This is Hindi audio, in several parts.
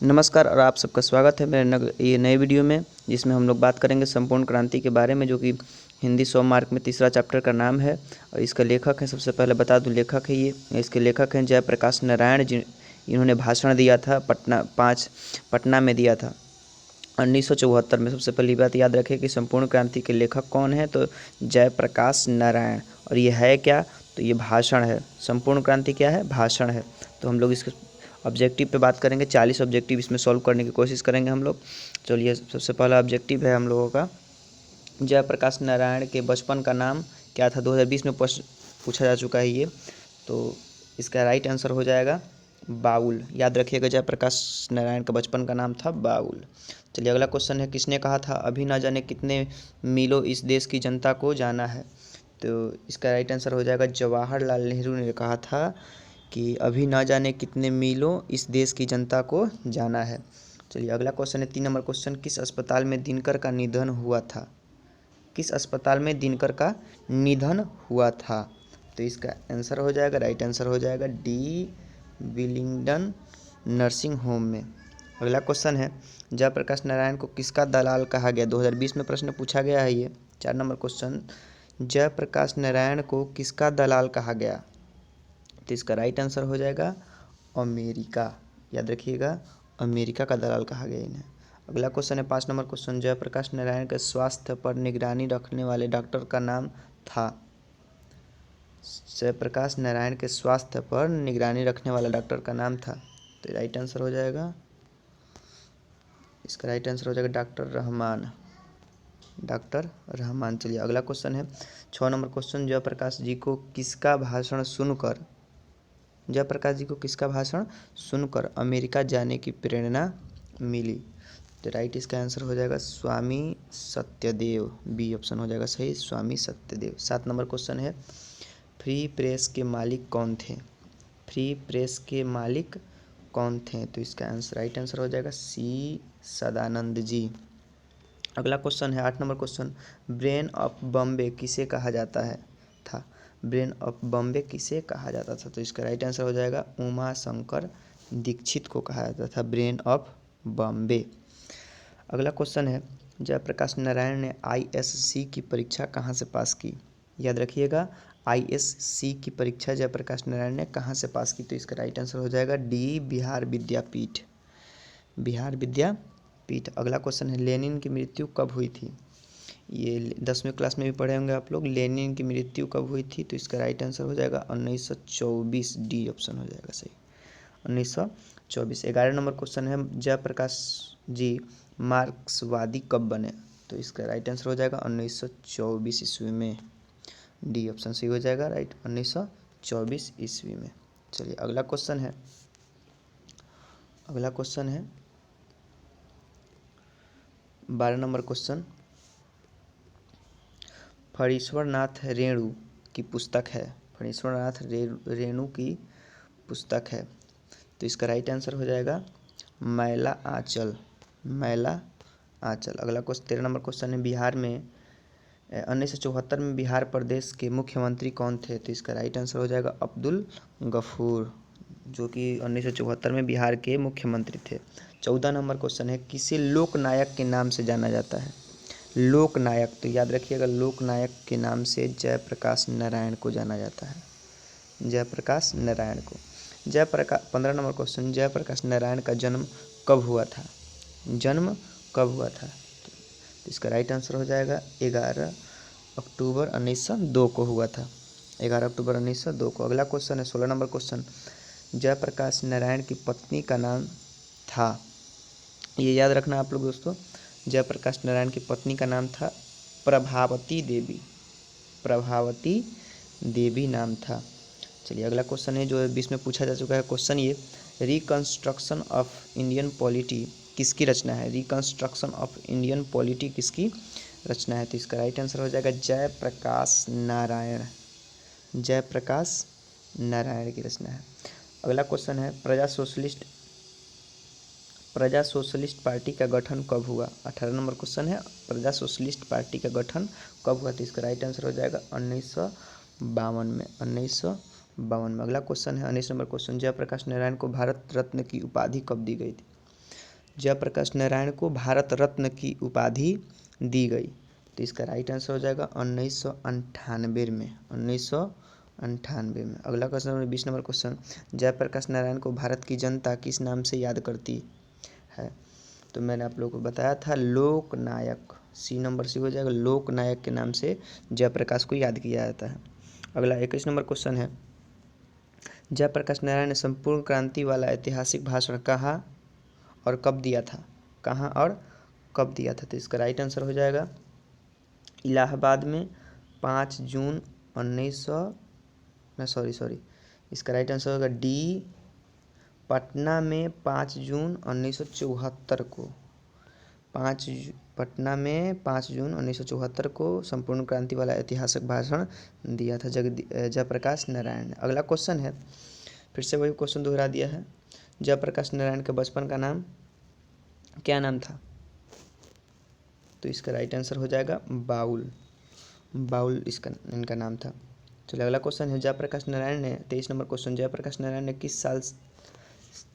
नमस्कार और आप सबका स्वागत है मेरे ये नए वीडियो में, जिसमें हम लोग बात करेंगे संपूर्ण क्रांति के बारे में, जो कि हिंदी 100 मार्क में तीसरा चैप्टर का नाम है। और इसका लेखक है, सबसे पहले बता दूं, लेखक है इसके लेखक हैं जयप्रकाश नारायण जी। इन्होंने भाषण दिया था पटना में दिया था 1974 में। सबसे पहली बात याद रखें कि संपूर्ण क्रांति के लेखक कौन है, तो जयप्रकाश नारायण। और ये है क्या, तो ये भाषण है। संपूर्ण क्रांति क्या है, भाषण है। तो हम लोग इसके ऑब्जेक्टिव पे बात करेंगे। 40 ऑब्जेक्टिव इसमें सॉल्व करने की कोशिश करेंगे हम लोग। चलिए, सबसे पहला ऑब्जेक्टिव है हम लोगों का, जयप्रकाश नारायण के बचपन का नाम क्या था। 2020 में पूछा जा चुका है ये, तो इसका राइट आंसर हो जाएगा बाउल। याद रखिएगा, जयप्रकाश नारायण का बचपन का नाम था बाउल। चलिए, अगला क्वेश्चन है, किसने कहा था अभी ना जाने कितने मीलों इस देश की जनता को जाना है। तो इसका राइट आंसर हो जाएगा जवाहरलाल नेहरू ने कहा था कि अभी ना जाने कितने मीलों इस देश की जनता को जाना है। चलिए, अगला क्वेश्चन है 3 नंबर क्वेश्चन, किस अस्पताल में दिनकर का निधन हुआ था। किस अस्पताल में दिनकर का निधन हुआ था। तो इसका आंसर हो जाएगा, राइट आंसर हो जाएगा डी, विलिंगडन नर्सिंग होम में। अगला क्वेश्चन है, जयप्रकाश नारायण को किसका दलाल कहा गया। 2020 में प्रश्न पूछा गया है ये। 4 नंबर क्वेश्चन, जयप्रकाश नारायण को किसका दलाल कहा गया। तो इसका राइट आंसर हो जाएगा अमेरिका। याद रखिएगा, अमेरिका का दलाल कहा गया इन्हें। अगला क्वेश्चन है 5 नंबर क्वेश्चन, जयप्रकाश नारायण के स्वास्थ्य पर निगरानी रखने वाले डॉक्टर का नाम था। जयप्रकाश नारायण के स्वास्थ्य पर निगरानी रखने वाला डॉक्टर का नाम था। तो राइट आंसर हो जाएगा, इसका राइट आंसर हो जाएगा डॉक्टर रहमान। डॉक्टर रहमान। चलिए, अगला क्वेश्चन है 6 नंबर क्वेश्चन, जयप्रकाश जी को किसका भाषण सुनकर अमेरिका जाने की प्रेरणा मिली। तो राइट इसका आंसर हो जाएगा स्वामी सत्यदेव। बी ऑप्शन हो जाएगा सही, स्वामी सत्यदेव। 7 नंबर क्वेश्चन है, फ्री प्रेस के मालिक कौन थे। फ्री प्रेस के मालिक कौन थे। तो इसका आंसर, राइट आंसर हो जाएगा सी, सदानंद जी। अगला क्वेश्चन है 8 number question, brain of Bombay किसे कहा जाता है था। ब्रेन ऑफ बॉम्बे किसे कहा जाता था। तो इसका राइट आंसर हो जाएगा उमा शंकर दीक्षित को कहा जाता था ब्रेन ऑफ बॉम्बे। अगला क्वेश्चन है, जयप्रकाश नारायण ने आईएससी की परीक्षा कहाँ से पास की। याद रखिएगा, आईएससी की परीक्षा जयप्रकाश नारायण ने कहाँ से पास की। तो इसका राइट आंसर हो जाएगा डी, बिहार विद्यापीठ। बिहार विद्यापीठ। अगला क्वेश्चन है, लेनिन की मृत्यु कब हुई थी। ये 10वीं क्लास में भी पढ़े होंगे आप लोग, लेनिन की मृत्यु कब हुई थी। तो इसका राइट आंसर हो जाएगा 1924। डी ऑप्शन हो जाएगा सही, 1924। 11 नंबर क्वेश्चन है, जयप्रकाश जी मार्क्सवादी कब बने। तो इसका राइट आंसर हो जाएगा 1924 ईस्वी में। डी ऑप्शन सही हो जाएगा, राइट, 1924 ईस्वी में। चलिए, अगला क्वेश्चन है 12 नंबर क्वेश्चन, फणीश्वरनाथ रेणु की पुस्तक है। फणीश्वरनाथ रेणु की पुस्तक है। तो इसका राइट आंसर हो जाएगा मैला आंचल। मैला आंचल। अगला क्वेश्चन 13 नंबर क्वेश्चन है, बिहार में 1974 में बिहार प्रदेश के मुख्यमंत्री कौन थे। तो इसका राइट आंसर हो जाएगा अब्दुल गफूर, जो कि 1974 में बिहार के मुख्यमंत्री थे। 14 नंबर क्वेश्चन है, किसे लोकनायक के नाम से जाना जाता है। लोकनायक। तो याद रखिएगा, लोकनायक के नाम से जयप्रकाश नारायण को जाना जाता है। जयप्रकाश नारायण को। 15 नंबर क्वेश्चन, जयप्रकाश नारायण का जन्म कब हुआ था। जन्म कब हुआ था। तो इसका राइट आंसर हो जाएगा 11 अक्टूबर 1902 को हुआ था। 11 अक्टूबर 1902 को। अगला क्वेश्चन है 16 नंबर क्वेश्चन, जयप्रकाश नारायण की पत्नी का नाम था। ये याद रखना आप लोग दोस्तों, जयप्रकाश नारायण की पत्नी का नाम था प्रभावती देवी। प्रभावती देवी नाम था। चलिए, अगला क्वेश्चन है जो 20 में पूछा जा चुका है क्वेश्चन, ये रिकंस्ट्रक्शन ऑफ इंडियन पॉलिटी किसकी रचना है। रिकंस्ट्रक्शन ऑफ इंडियन पॉलिटी किसकी रचना है। तो इसका राइट आंसर हो जाएगा जयप्रकाश नारायण। जयप्रकाश नारायण की रचना है। अगला क्वेश्चन है, प्रजा सोशलिस्ट पार्टी का गठन कब हुआ। 18 नंबर क्वेश्चन है, प्रजा सोशलिस्ट पार्टी का गठन कब हुआ। तो इसका राइट आंसर हो जाएगा 1952 में। 1952 में। अगला क्वेश्चन है 19 नंबर क्वेश्चन, जयप्रकाश नारायण को भारत रत्न की उपाधि कब दी गई थी। जयप्रकाश नारायण को भारत रत्न की उपाधि दी गई? तो इसका राइट आंसर हो जाएगा 1998 में, 1998 में। अगला question number 20 number question, Jayaprakash Narayan को भारत की जनता किस नाम से याद करती है? तो मैंने आप लोगों को बताया था लोकनायक, सी नंबर सी हो जाएगा, लोकनायक के नाम से जयप्रकाश को याद किया जाता है। अगला 21 नंबर क्वेश्चन है, जयप्रकाश नारायण ने संपूर्ण क्रांति वाला ऐतिहासिक भाषण कहाँ और कब दिया था? कहाँ और कब दिया था? तो इसका राइट आंसर हो जाएगा इलाहाबाद में 5 जून 1900 इसका राइट आंसर होगा डी, पटना में 5 जून 1974 को, पटना में 5 जून 1974 को संपूर्ण क्रांति वाला ऐतिहासिक भाषण दिया था जयप्रकाश नारायण ने। अगला क्वेश्चन है, फिर से वही क्वेश्चन दोहरा दिया है, जयप्रकाश नारायण के बचपन का नाम क्या नाम था? तो इसका राइट आंसर हो जाएगा बाउल, बाउल इनका नाम था। चलिए अगला क्वेश्चन है, जयप्रकाश नारायण ने 23 नंबर क्वेश्चन, जयप्रकाश नारायण ने किस साल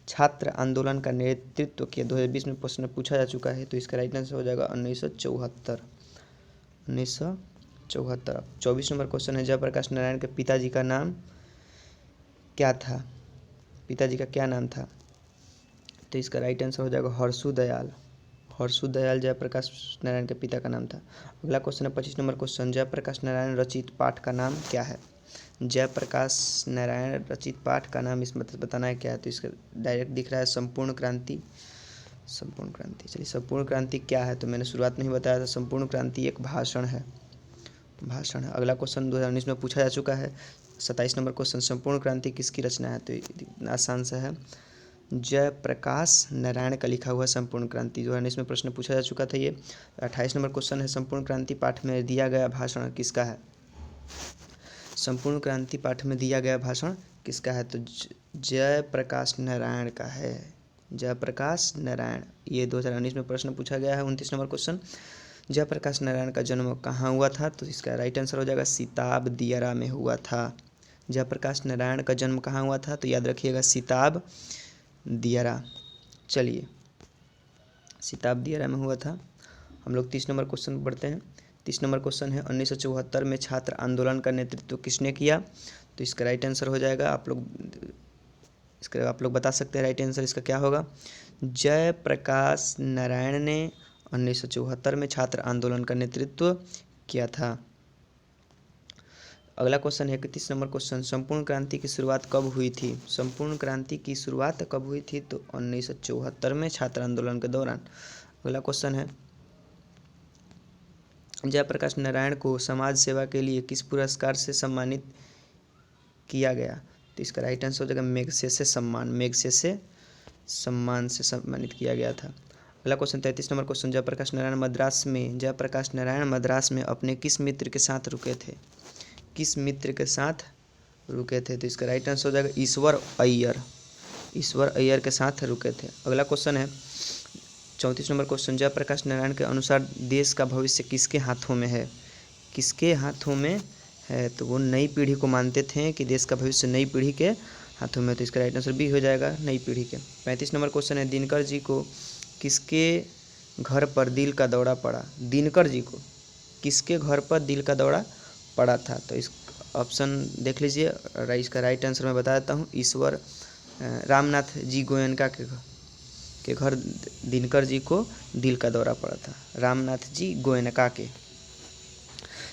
छात्र आंदोलन का नेतृत्व किया? 2020 में प्रश्न पूछा जा चुका है। तो इसका राइट आंसर हो जाएगा 1974, 1974। 24 नंबर क्वेश्चन है, जयप्रकाश नारायण के पिताजी का नाम क्या था? पिताजी का क्या नाम था? तो इसका राइट आंसर हो जाएगा हर्षु दयाल, हर्षु दयाल जयप्रकाश नारायण के पिता का नाम था। अगला क्वेश्चन है 25 नंबर क्वेश्चन, जयप्रकाश नारायण रचित पाठ का नाम क्या है? जयप्रकाश नारायण रचित पाठ का नाम इस मतलब बताना है क्या है? तो इसका डायरेक्ट दिख रहा है संपूर्ण क्रांति, संपूर्ण क्रांति। चलिए संपूर्ण क्रांति क्या है? तो मैंने शुरुआत में ही बताया था, संपूर्ण क्रांति एक भाषण है, भाषण है। अगला क्वेश्चन 2019 में पूछा जा चुका है। 27 नंबर क्वेश्चन, संपूर्ण क्रांति किसकी रचना है? तो इतना आसान सा है, जयप्रकाश नारायण का लिखा हुआ संपूर्ण क्रांति। 2019 में प्रश्न पूछा जा चुका था ये। 28 नंबर क्वेश्चन है, संपूर्ण क्रांति पाठ में दिया गया भाषण किसका है? संपूर्ण क्रांति पाठ में दिया गया भाषण किसका है? तो जयप्रकाश नारायण का है, जयप्रकाश नारायण। ये 2019 में प्रश्न पूछा गया है। 29 नंबर क्वेश्चन, जयप्रकाश नारायण का जन्म कहाँ हुआ था? तो इसका राइट आंसर हो जाएगा सिताब दियारा में हुआ था। जयप्रकाश नारायण का जन्म कहाँ हुआ था? तो याद रखिएगा सिताब दियारा। चलिए सिताब दियारा में हुआ था। हम लोग 30 नंबर क्वेश्चन पढ़ते हैं। 30 नंबर क्वेश्चन है, 1974 में छात्र आंदोलन का नेतृत्व किसने किया? तो इसका राइट आंसर हो जाएगा, आप लोग बता सकते हैं राइट आंसर इसका क्या होगा? जयप्रकाश नारायण ने 1974 में छात्र आंदोलन का नेतृत्व किया था। अगला क्वेश्चन है 31 नंबर क्वेश्चन, संपूर्ण क्रांति की शुरुआत कब हुई थी? संपूर्ण क्रांति की शुरुआत कब हुई थी? तो 1974 में छात्र आंदोलन के दौरान। अगला क्वेश्चन है, जयप्रकाश नारायण को समाज सेवा के लिए किस पुरस्कार से सम्मानित किया गया? तो इसका राइट आंसर हो जाएगा मैग्सेसे सम्मान, मैग्सेसे सम्मान से सम्मानित किया गया था। अगला question 33 number question, Jayaprakash Narayan Madras में अपने किस मित्र के साथ रुके थे? किस मित्र के साथ रुके थे? तो इसका राइट आंसर हो जाएगा ईश्वर अय्यर, ईश्वर अय्यर के साथ रुके थे। अगला क्वेश्चन है 34 नंबर क्वेश्चन, जयप्रकाश नारायण के अनुसार देश का भविष्य किसके हाथों में है? किसके हाथों में है? तो वो नई पीढ़ी को मानते थे कि देश का भविष्य नई पीढ़ी के हाथों में। तो इसका राइट आंसर बी हो जाएगा, नई पीढ़ी के। 35 नंबर क्वेश्चन है, दिनकर जी को किसके घर पर दिल का दौरा पड़ा? दिनकर जी को किसके घर पर दिल का दौरा पड़ा था? तो इस ऑप्शन देख लीजिए, इसका राइट आंसर मैं बता देता हूँ, ईश्वर रामनाथ जी गोयनका के घर दिनकर जी को दिल का दौरा पड़ा था, रामनाथ जी गोयनका के।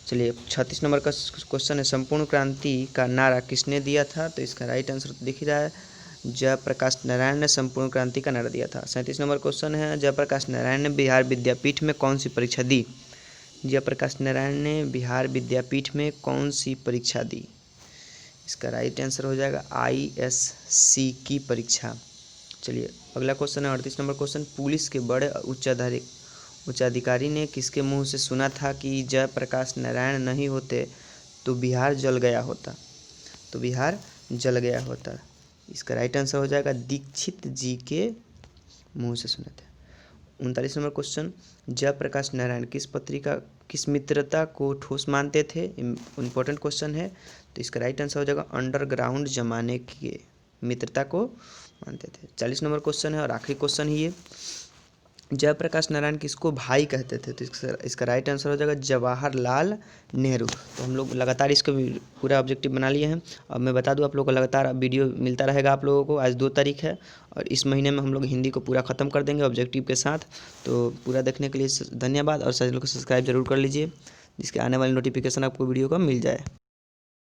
चलिए 36 नंबर का क्वेश्चन है, संपूर्ण क्रांति का नारा किसने दिया था? तो इसका राइट आंसर तो दिख ही रहा है, जयप्रकाश नारायण ने संपूर्ण क्रांति का नारा दिया था। 37 नंबर क्वेश्चन है, जयप्रकाश नारायण ने बिहार विद्यापीठ में कौन सी परीक्षा दी? जयप्रकाश नारायण ने बिहार विद्यापीठ में कौन सी परीक्षा दी? इसका राइट आंसर हो जाएगा ISC की परीक्षा। चलिए अगला क्वेश्चन है 38 नंबर क्वेश्चन, पुलिस के बड़े उच्चाधिकारी ने किसके मुंह से सुना था कि जयप्रकाश नारायण नहीं होते तो बिहार जल गया होता? तो बिहार जल गया होता। इसका राइट आंसर हो जाएगा दीक्षित जी के मुंह से सुने थे। 39 नंबर क्वेश्चन, जयप्रकाश नारायण किस मित्रता को ठोस मानते थे? इम्पोर्टेंट क्वेश्चन है। तो इसका राइट आंसर हो जाएगा अंडरग्राउंड जमाने की मित्रता को मानते थे। 40 नंबर क्वेश्चन है और आखिरी क्वेश्चन ही ये, जयप्रकाश नारायण किसको भाई कहते थे? तो इसका राइट आंसर हो जाएगा जवाहरलाल नेहरू। तो हम लोग लगातार इसको पूरा ऑब्जेक्टिव बना लिए हैं। अब मैं बता दूं आप लोगों को लगातार वीडियो मिलता रहेगा आप लोगों को। आज 2 तारीख है और इस महीने में हम लोग हिंदी को पूरा ख़त्म कर देंगे ऑब्जेक्टिव के साथ। तो पूरा देखने के लिए धन्यवाद और चैनल को सब्सक्राइब जरूर कर लीजिए, जिसके आने वाली नोटिफिकेशन आपको वीडियो का मिल जाए।